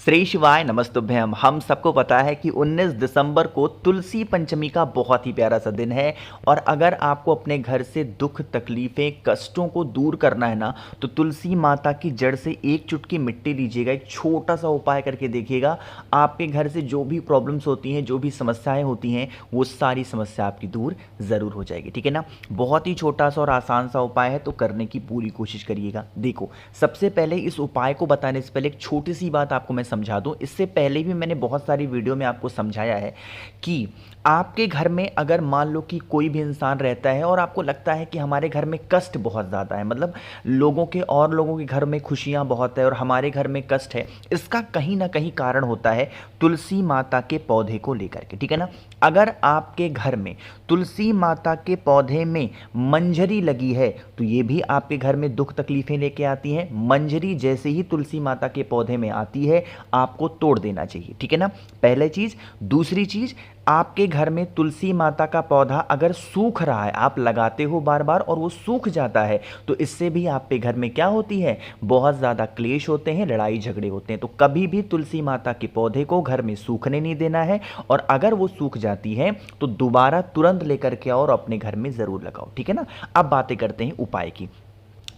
श्री शिवाय नमस्तुभ्यम। हम सबको पता है कि 19 दिसंबर को तुलसी पंचमी का बहुत ही प्यारा सा दिन है। और अगर आपको अपने घर से दुख तकलीफें कष्टों को दूर करना है ना, तो तुलसी माता की जड़ से एक चुटकी मिट्टी लीजिएगा, एक छोटा सा उपाय करके देखिएगा। आपके घर से जो भी प्रॉब्लम्स होती हैं, जो भी समस्याएं होती हैं, वो सारी समस्या आपकी दूर ज़रूर हो जाएगी। ठीक है ना। बहुत ही छोटा सा और आसान सा उपाय है, तो करने की पूरी कोशिश करिएगा। देखो, सबसे पहले इस उपाय को बताने से पहले एक छोटी सी बात आपको मैं समझा दूं। इससे पहले भी मैंने बहुत सारी वीडियो में आपको समझाया है कि आपके घर में अगर मान लो कि कोई भी इंसान रहता है और आपको लगता है कि हमारे घर में कष्ट बहुत ज़्यादा है, मतलब लोगों के घर में खुशियां बहुत है और हमारे घर में कष्ट है, इसका कहीं ना कहीं कारण होता है तुलसी माता के पौधे को लेकर के। ठीक है ना। अगर आपके घर में तुलसी माता के पौधे में मंजरी लगी है, तो ये भी आपके घर में दुख तकलीफें लेके आती हैं। मंजरी जैसे ही तुलसी माता के पौधे में आती है, आपको तोड़ देना चाहिए। ठीक है ना। पहले चीज। दूसरी चीज, आपके घर में तुलसी माता का पौधा अगर सूख रहा है, आप लगाते हो बार बार और वो सूख जाता है, तो इससे भी आपके घर में क्या होती है, बहुत ज़्यादा क्लेश होते हैं, लड़ाई झगड़े होते हैं। तो कभी भी तुलसी माता के पौधे को घर में सूखने नहीं देना है। और अगर वो सूख जाती है तो दोबारा तुरंत लेकर के आओ और अपने घर में ज़रूर लगाओ। ठीक है ना। अब बातें करते हैं उपाय की।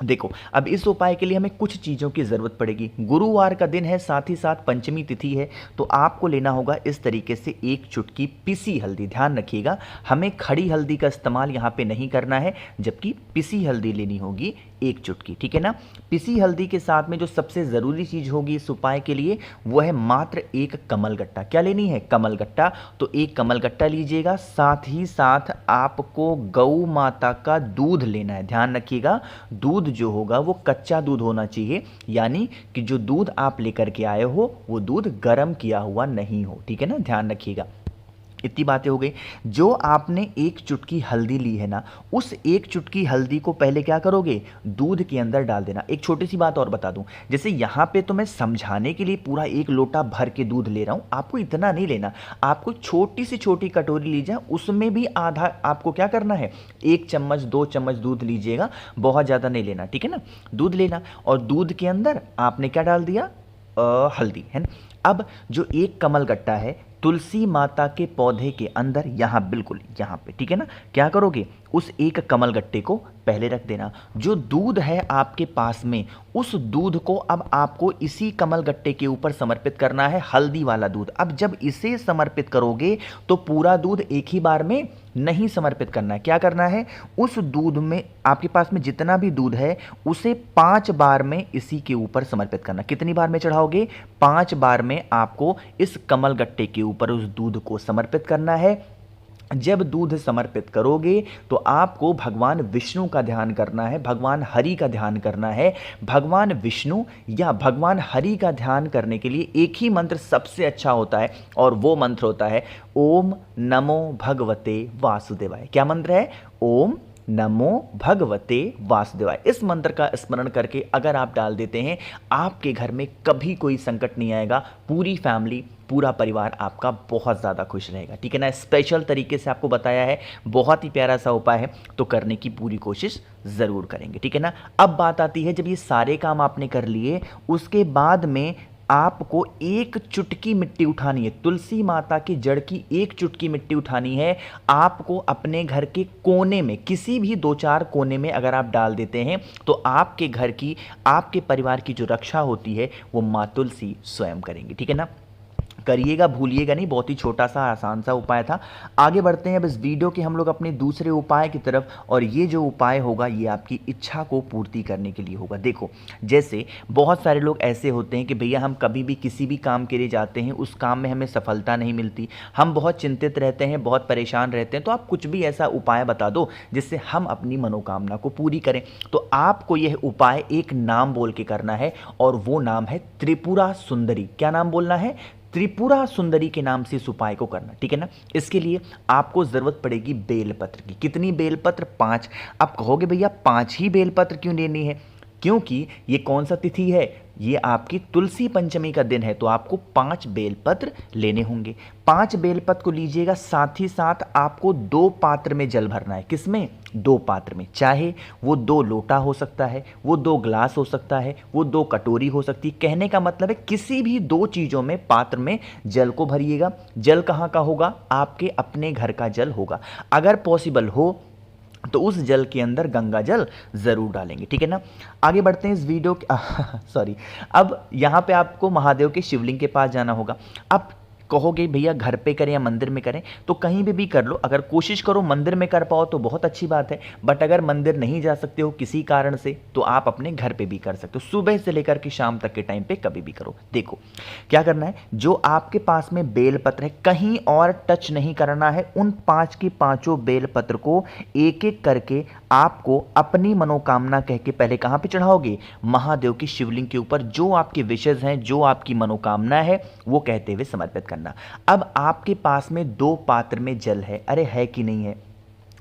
देखो, अब इस उपाय के लिए हमें कुछ चीज़ों की ज़रूरत पड़ेगी। गुरुवार का दिन है, साथ ही साथ पंचमी तिथि है, तो आपको लेना होगा इस तरीके से एक चुटकी पिसी हल्दी। ध्यान रखिएगा, हमें खड़ी हल्दी का इस्तेमाल यहाँ पे नहीं करना है, जबकि पिसी हल्दी लेनी होगी एक चुटकी। ठीक है ना। पिसी हल्दी के साथ में जो सबसे ज़रूरी चीज़ होगी इस उपाय के लिए, वो है मात्र एक कमलगट्टा। क्या लेनी है? कमलगट्टा। तो एक कमलगट्टा लीजिएगा। साथ ही साथ आपको गौ माता का दूध लेना है। ध्यान रखिएगा, दूध जो होगा वो कच्चा दूध होना चाहिए, यानी कि जो दूध आप लेकर के आए हो वो दूध गर्म किया हुआ नहीं हो। ठीक है ना। ध्यान रखिएगा। इतनी बातें हो गई। जो आपने एक चुटकी हल्दी ली है ना, उस एक चुटकी हल्दी को पहले क्या करोगे, दूध के अंदर डाल देना। एक छोटी सी बात और बता दूं, जैसे यहां पे तो मैं समझाने के लिए पूरा एक लोटा भर के दूध ले रहा हूं, आपको इतना नहीं लेना। आपको छोटी सी छोटी कटोरी लीजिए, उसमें भी आधा आपको क्या करना है, 1 चम्मच 2 चम्मच दूध लीजिएगा, बहुत ज़्यादा नहीं लेना। ठीक है ना। दूध लेना और दूध के अंदर आपने क्या डाल दिया, हल्दी, है ना। अब जो एक कमलगट्टा है तुलसी माता के पौधे के अंदर, यहां बिल्कुल यहां पे, ठीक है ना, क्या करोगे, उस एक कमलगट्टे को पहले रख देना। जो दूध है आपके पास में, उस दूध को अब आपको इसी कमलगट्टे के ऊपर समर्पित करना है, हल्दी वाला दूध। अब जब इसे समर्पित करोगे तो पूरा दूध एक ही बार में नहीं समर्पित करना है। क्या करना है, उस दूध में, आपके पास में जितना भी दूध है उसे 5 बार में इसी के ऊपर समर्पित करना। कितनी बार में चढ़ाओगे, 5 बार में आपको इस कमलगट्टे के ऊपर उस दूध को समर्पित करना है। जब दूध समर्पित करोगे तो आपको भगवान विष्णु का ध्यान करना है, भगवान हरि का ध्यान करना है। भगवान विष्णु या भगवान हरि का ध्यान करने के लिए एक ही मंत्र सबसे अच्छा होता है, और वो मंत्र होता है ओम नमो भगवते वासुदेवाय। क्या मंत्र है? ओम नमो भगवते वासुदेवाय। इस मंत्र का स्मरण करके अगर आप डाल देते हैं, आपके घर में कभी कोई संकट नहीं आएगा। पूरी फैमिली, पूरा परिवार आपका बहुत ज़्यादा खुश रहेगा। ठीक है ना। स्पेशल तरीके से आपको बताया है, बहुत ही प्यारा सा उपाय है, तो करने की पूरी कोशिश ज़रूर करेंगे। ठीक है ना। अब बात आती है, जब ये सारे काम आपने कर लिए, उसके बाद में आपको एक चुटकी मिट्टी उठानी है, तुलसी माता की जड़ की एक चुटकी मिट्टी उठानी है। आपको अपने घर के कोने में, किसी भी 2-4 कोने में अगर आप डाल देते हैं, तो आपके घर की, आपके परिवार की जो रक्षा होती है वो माँ तुलसी स्वयं करेंगी। ठीक है ना। करिएगा, भूलिएगा नहीं। बहुत ही छोटा सा आसान सा उपाय था। आगे बढ़ते हैं अब इस वीडियो के हम लोग अपने दूसरे उपाय की तरफ, और ये जो उपाय होगा ये आपकी इच्छा को पूर्ति करने के लिए होगा। देखो, जैसे बहुत सारे लोग ऐसे होते हैं कि भैया हम कभी भी किसी भी काम के लिए जाते हैं, उस काम में हमें सफलता नहीं मिलती, हम बहुत चिंतित रहते हैं, बहुत परेशान रहते हैं। तो आप कुछ भी ऐसा उपाय बता दो जिससे हम अपनी मनोकामना को पूरी करें। तो आपको यह उपाय एक नाम बोल के करना है, और वो नाम है त्रिपुरा सुंदरी। क्या नाम बोलना है? त्रिपुरा सुंदरी के नाम से इस उपाय को करना। ठीक है ना। इसके लिए आपको जरूरत पड़ेगी बेलपत्र की। कितनी बेलपत्र? 5। आप कहोगे भैया 5 ही बेलपत्र क्यों लेनी है? क्योंकि ये कौन सा तिथि है? ये आपकी तुलसी पंचमी का दिन है, तो आपको 5 बेलपत्र लेने होंगे। 5 बेलपत्र को लीजिएगा, साथ ही साथ आपको 2 पात्र में जल भरना है। किसमें? 2 पात्र में। चाहे वो 2 लोटा हो सकता है, वो 2 ग्लास हो सकता है, वो 2 कटोरी हो सकती है। कहने का मतलब है किसी भी 2 चीज़ों में, पात्र में जल को भरिएगा। जल कहाँ का होगा? आपके अपने घर का जल होगा। अगर पॉसिबल हो तो उस जल के अंदर गंगा जल जरूर डालेंगे, ठीक है ना। आगे बढ़ते हैं इस वीडियो के सॉरी। अब यहाँ पे आपको महादेव के शिवलिंग के पास जाना होगा। अब कहोगे भैया घर पे करें या मंदिर में करें, तो कहीं भी कर लो। अगर कोशिश करो मंदिर में कर पाओ तो बहुत अच्छी बात है, बट अगर मंदिर नहीं जा सकते हो किसी कारण से, तो आप अपने घर पे भी कर सकते हो। सुबह से लेकर के शाम तक के टाइम पे कभी भी करो। देखो क्या करना है, जो आपके पास में बेलपत्र है कहीं और टच नहीं करना है। उन 5 की 5 बेलपत्र को एक एक करके आपको अपनी मनोकामना कह के पहले कहाँ पे चढ़ाओगे? महादेव की शिवलिंग के ऊपर। जो आपके विशेष हैं, जो आपकी मनोकामना है, वो कहते हुए समर्पित करना। अब आपके पास में 2 पात्र में जल है, अरे है कि नहीं है?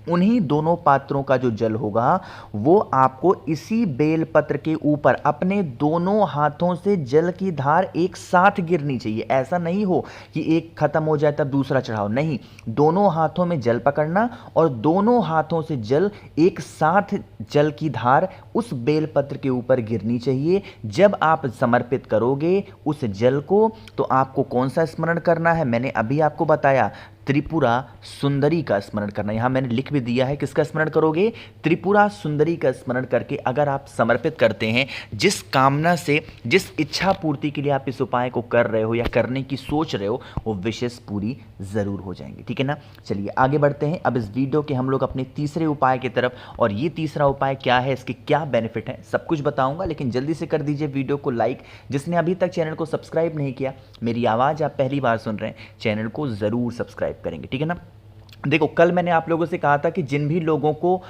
उन्हीं दोनों पात्रों का जो जल होगा वो आपको इसी बेलपत्र के ऊपर अपने दोनों हाथों से जल की धार एक साथ गिरनी चाहिए। ऐसा नहीं हो कि एक खत्म हो जाए तब दूसरा चढ़ाओ, नहीं, दोनों हाथों में जल पकड़ना और दोनों हाथों से जल एक साथ, जल की धार उस बेलपत्र के ऊपर गिरनी चाहिए। जब आप समर्पित करोगे उस जल को, तो आपको कौन सा स्मरण करना है? मैंने अभी आपको बताया, त्रिपुरा सुंदरी का स्मरण करना। यहां मैंने लिख भी दिया है, किसका स्मरण करोगे? त्रिपुरा सुंदरी का स्मरण करके अगर आप समर्पित करते हैं, जिस कामना से, जिस इच्छा पूर्ति के लिए आप इस उपाय को कर रहे हो या करने की सोच रहे हो, वो विशेष पूरी जरूर हो जाएंगी, ठीक है ना। चलिए आगे बढ़ते हैं अब इस वीडियो के हम लोग अपने तीसरे उपाय की तरफ। और ये तीसरा उपाय क्या है, इसके क्या बेनिफिट है, सब कुछ बताऊंगा, लेकिन जल्दी से कर दीजिए वीडियो को लाइक। जिसने अभी तक चैनल को सब्सक्राइब नहीं किया, मेरी आवाज़ आप पहली बार सुन रहे हैं, चैनल को ज़रूर सब्सक्राइब करेंगे, ठीक है ना। देखो कल मैंने आप लोगों से कहा था कि जिन भी लोगों को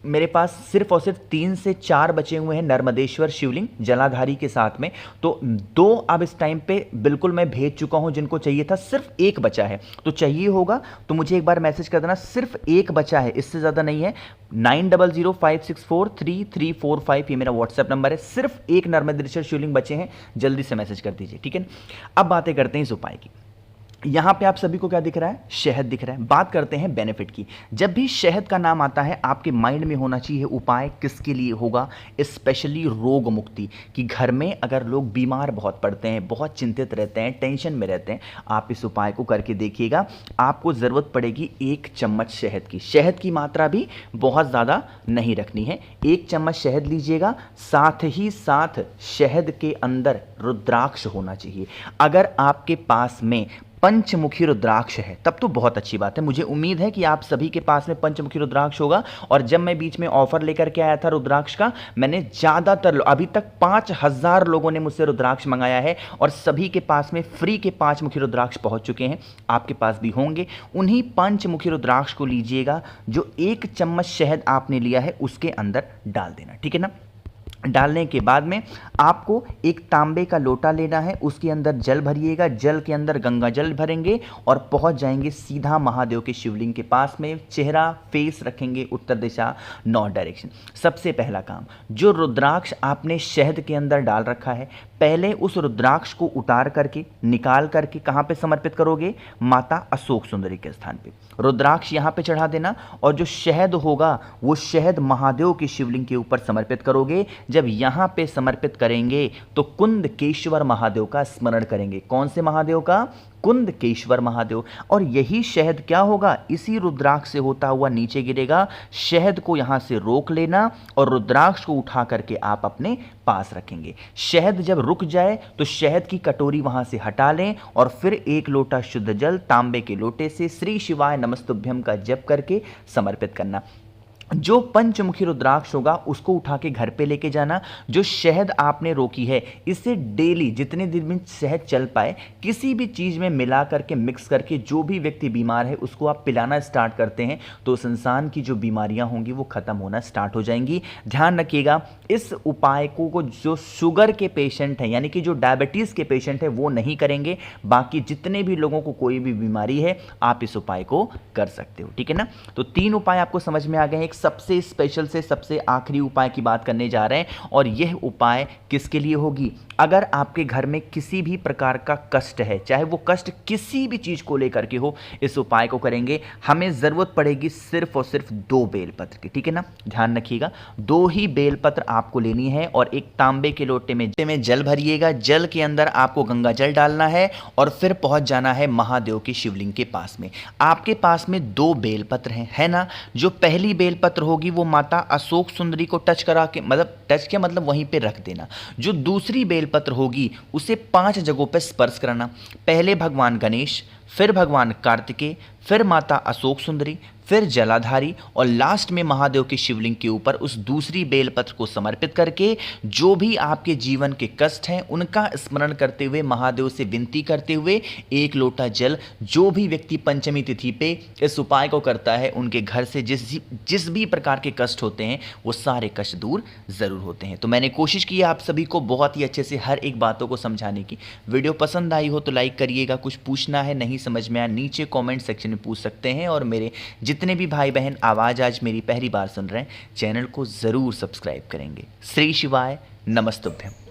मेरे पास सिर्फ और सिर्फ 3 से 4 बचे हुए हैं नर्मदेश्वर शिवलिंग जलाधारी के साथ में, तो 2 अब इस टाइम पे बिल्कुल मैं भेज चुका हूं। जिनको चाहिए था, सिर्फ 1 बचा है, तो चाहिए होगा तो मुझे एक बार मैसेज कर देना। सिर्फ 1 बचा है, इससे ज़्यादा नहीं है। 9005643345 ये मेरा व्हाट्सएप नंबर है। सिर्फ 1 नर्मदेश्वर शिवलिंग बचे हैं, जल्दी से मैसेज कर दीजिए, ठीक है। अब बातें करते हैं इस उपाय की। यहां पे आप सभी को क्या दिख रहा है? शहद दिख रहा है। बात करते हैं बेनिफिट की। जब भी शहद का नाम आता है, आपके माइंड में होना चाहिए उपाय किसके लिए होगा? स्पेशली रोग मुक्ति, कि घर में अगर लोग बीमार बहुत पड़ते हैं, बहुत चिंतित रहते हैं, टेंशन में रहते हैं, आप इस उपाय को करके देखिएगा। आपको ज़रूरत पड़ेगी 1 चम्मच शहद की। शहद की मात्रा भी बहुत ज़्यादा नहीं रखनी है। 1 चम्मच शहद लीजिएगा, साथ ही साथ शहद के अंदर रुद्राक्ष होना चाहिए। अगर आपके पास में पंचमुखी रुद्राक्ष है तब तो बहुत अच्छी बात है। मुझे उम्मीद है कि आप सभी के पास में पंचमुखी रुद्राक्ष होगा। और जब मैं बीच में ऑफर लेकर के आया था रुद्राक्ष का, मैंने ज़्यादातर अभी तक 5000 लोगों ने मुझसे रुद्राक्ष मंगाया है और सभी के पास में फ्री के 5 मुखी रुद्राक्ष पहुंच चुके हैं। आपके पास भी होंगे। उन्हीं पंचमुखी रुद्राक्ष को लीजिएगा, जो 1 चम्मच शहद आपने लिया है उसके अंदर डाल देना, ठीक है ना। डालने के बाद में आपको एक तांबे का लोटा लेना है, उसके अंदर जल भरिएगा। जल के अंदर गंगा जल भरेंगे और पहुंच जाएंगे सीधा महादेव के शिवलिंग के पास में। चेहरा फेस रखेंगे उत्तर दिशा, नॉर्थ डायरेक्शन। सबसे पहला काम, जो रुद्राक्ष आपने शहद के अंदर डाल रखा है, पहले उस रुद्राक्ष को उतार करके निकाल करके कहां पे समर्पित करोगे? माता अशोक सुंदरी के स्थान पे। रुद्राक्ष यहां पे चढ़ा देना और जो शहद होगा वो शहद महादेव के शिवलिंग के ऊपर समर्पित करोगे। जब यहां पे समर्पित करेंगे तो कुंदकेश्वर महादेव का स्मरण करेंगे। कौन से महादेव का? कुंदकेश्वर महादेव। और यही शहद क्या होगा? इसी रुद्राक्ष से होता हुआ नीचे गिरेगा। शहद को यहां से रोक लेना और रुद्राक्ष को उठा करके आप अपने पास रखेंगे। शहद जब रुक जाए तो शहद की कटोरी वहां से हटा लें और फिर 1 लोटा शुद्ध जल तांबे के लोटे से श्री शिवाय नमस्तुभ्यम का जप करके समर्पित करना। जो पंचमुखी रुद्राक्ष होगा उसको उठा के घर पे लेके जाना। जो शहद आपने रोकी है, इसे डेली जितने दिन में शहद चल पाए किसी भी चीज़ में मिला करके मिक्स करके, जो भी व्यक्ति बीमार है उसको आप पिलाना स्टार्ट करते हैं तो उस इंसान की जो बीमारियां होंगी वो खत्म होना स्टार्ट हो जाएंगी। ध्यान रखिएगा, इस उपाय को जो शुगर के पेशेंट हैं, यानी कि जो डायबिटीज़ के पेशेंट हैं, वो नहीं करेंगे। बाकी जितने भी लोगों को कोई भी बीमारी है, आप इस उपाय को कर सकते हो, ठीक है ना। तो 3 उपाय आपको समझ में आ गए। एक सबसे स्पेशल से सबसे आखिरी उपाय की बात करने जा रहे हैं। और यह उपाय किसके लिए होगी? अगर आपके घर में किसी भी प्रकार का कष्ट है, चाहे वो कष्ट किसी भी चीज़ को लेकर के हो, इस उपाय को करेंगे। हमें ज़रूरत पड़ेगी सिर्फ और सिर्फ 2 बेलपत्र की, ठीक है ना? ध्यान रखिएगा, 2 ही बेलपत्र आपको लेनी है और एक तांबे के लोटे में जल भरिएगा। जल के अंदर आपको गंगा जल डालना है और फिर पहुंच जाना है महादेव के शिवलिंग के पास में। आपके पास में 2 बेलपत्र हैं, है ना? जो पहली बेलपत्र होगी वो माता अशोक सुंदरी को टच करा के, मतलब टच के मतलब वहीं पे रख देना। जो दूसरी बेलपत्र होगी उसे 5 जगहों पर स्पर्श करना। पहले भगवान गणेश, फिर भगवान कार्तिकेय, फिर माता अशोक सुंदरी, फिर जलाधारी और लास्ट में महादेव के शिवलिंग के ऊपर उस दूसरी बेलपत्र को समर्पित करके जो भी आपके जीवन के कष्ट हैं उनका स्मरण करते हुए, महादेव से विनती करते हुए, 1 लोटा जल जो भी व्यक्ति पंचमी तिथि पे इस उपाय को करता है उनके घर से जिस भी प्रकार के कष्ट होते हैं वो सारे कष्ट दूर ज़रूर होते हैं। तो मैंने कोशिश की आप सभी को बहुत ही अच्छे से हर एक बातों को समझाने की। वीडियो पसंद आई हो तो लाइक करिएगा, कुछ पूछना है, नहीं समझ में आया, नीचे कमेंट सेक्शन में पूछ सकते हैं। और मेरे जितने भी भाई बहन आवाज़ आज मेरी पहली बार सुन रहे हैं, चैनल को ज़रूर सब्सक्राइब करेंगे। श्री शिवाय, नमस्तुभ्यम।